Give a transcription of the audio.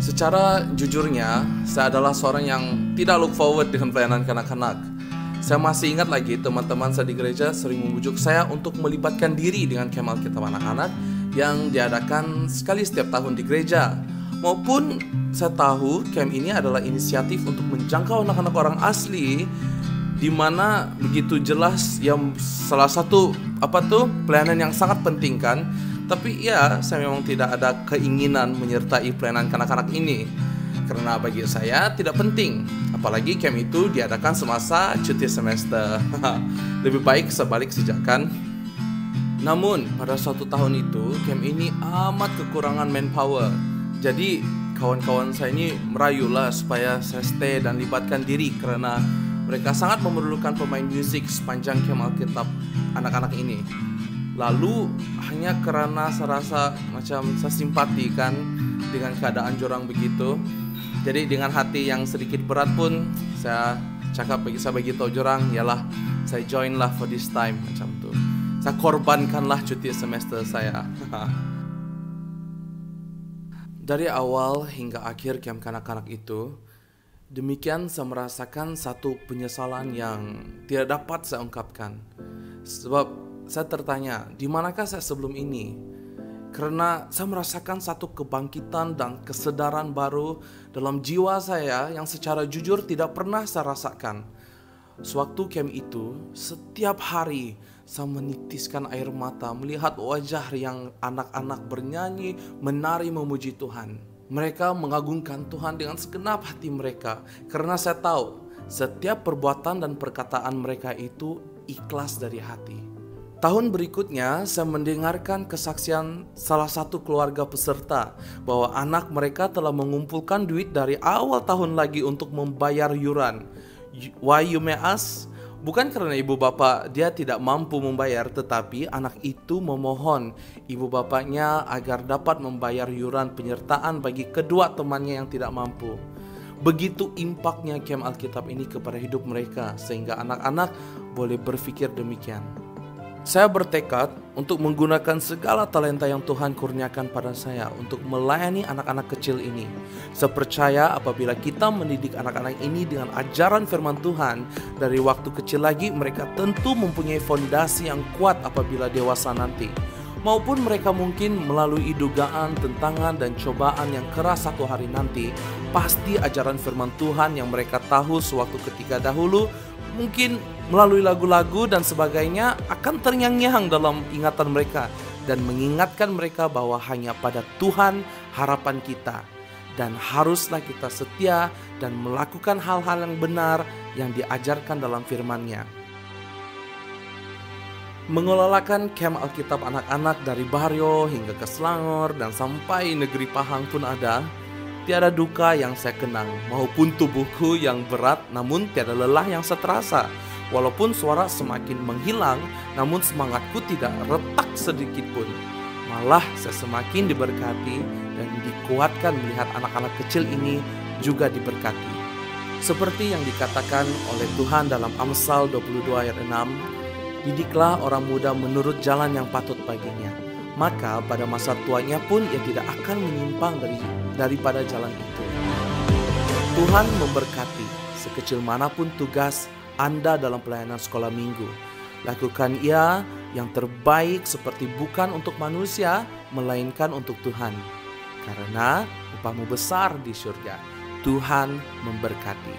Secara jujurnya, saya adalah seorang yang tidak look forward dengan pelayanan kanak-kanak. Saya masih ingat lagi teman-teman saya di gereja sering membujuk saya untuk melibatkan diri dengan camp Alkitab anak-anak yang diadakan sekali setiap tahun di gereja. Maupun saya tahu camp ini adalah inisiatif untuk menjangkau anak-anak orang asli, di mana begitu jelas yang salah satu pelayanan yang sangat penting kan. Tapi ya, saya memang tidak ada keinginan menyertai pelayanan kanak-kanak ini karena bagi saya tidak penting. Apalagi camp itu diadakan semasa cuti semester. Lebih baik sebalik sejak kan. Namun pada suatu tahun itu camp ini amat kekurangan manpower. Jadi kawan-kawan saya ini merayulah supaya saya stay dan libatkan diri karena mereka sangat memerlukan pemain musik sepanjang camp Alkitab anak-anak ini. Lalu hanya karena saya rasa macam saya simpati kan dengan keadaan jorang begitu. Jadi dengan hati yang sedikit berat pun saya bagi tahu jorang, yalah saya join lah for this time macam tu. Saya korbankanlah cuti semester saya. Dari awal hingga akhir camp kanak-kanak itu, demikian saya merasakan satu penyesalan yang tidak dapat saya ungkapkan. Sebab saya tertanya, di manakah saya sebelum ini? Karena saya merasakan satu kebangkitan dan kesadaran baru dalam jiwa saya yang secara jujur tidak pernah saya rasakan. Sewaktu camp itu, setiap hari saya menitiskan air mata melihat wajah yang anak-anak bernyanyi, menari memuji Tuhan. Mereka mengagungkan Tuhan dengan segenap hati mereka, karena saya tahu setiap perbuatan dan perkataan mereka itu ikhlas dari hati. Tahun berikutnya, saya mendengarkan kesaksian salah satu keluarga peserta bahwa anak mereka telah mengumpulkan duit dari awal tahun lagi untuk membayar yuran. Why you may ask? Bukan karena ibu bapak dia tidak mampu membayar, tetapi anak itu memohon ibu bapaknya agar dapat membayar yuran penyertaan bagi kedua temannya yang tidak mampu. Begitu impaknya camp Alkitab ini kepada hidup mereka, sehingga anak-anak boleh berpikir demikian. Saya bertekad untuk menggunakan segala talenta yang Tuhan kurniakan pada saya untuk melayani anak-anak kecil ini. Saya percaya apabila kita mendidik anak-anak ini dengan ajaran firman Tuhan dari waktu kecil lagi, mereka tentu mempunyai fondasi yang kuat apabila dewasa nanti. Maupun mereka mungkin melalui dugaan, tentangan, dan cobaan yang keras satu hari nanti, pasti ajaran firman Tuhan yang mereka tahu sewaktu ketika dahulu, mungkin melalui lagu-lagu dan sebagainya akan terngiang-ngiang dalam ingatan mereka dan mengingatkan mereka bahwa hanya pada Tuhan harapan kita, dan haruslah kita setia dan melakukan hal-hal yang benar yang diajarkan dalam firman-Nya. Mengelolakan camp Alkitab anak-anak dari Bario hingga ke Selangor dan sampai negeri Pahang pun ada. Tiada duka yang saya kenang, maupun tubuhku yang berat, namun tiada lelah yang saya terasa. Walaupun suara semakin menghilang, namun semangatku tidak retak sedikit pun. Malah saya semakin diberkati dan dikuatkan melihat anak-anak kecil ini juga diberkati. Seperti yang dikatakan oleh Tuhan dalam Amsal 22 ayat 6, didiklah orang muda menurut jalan yang patut baginya. Maka pada masa tuanya pun ia tidak akan menyimpang daripada jalan itu. Tuhan memberkati sekecil manapun tugas Anda dalam pelayanan sekolah minggu. Lakukan ia yang terbaik seperti bukan untuk manusia, melainkan untuk Tuhan. Karena upahmu besar di surga. Tuhan memberkati.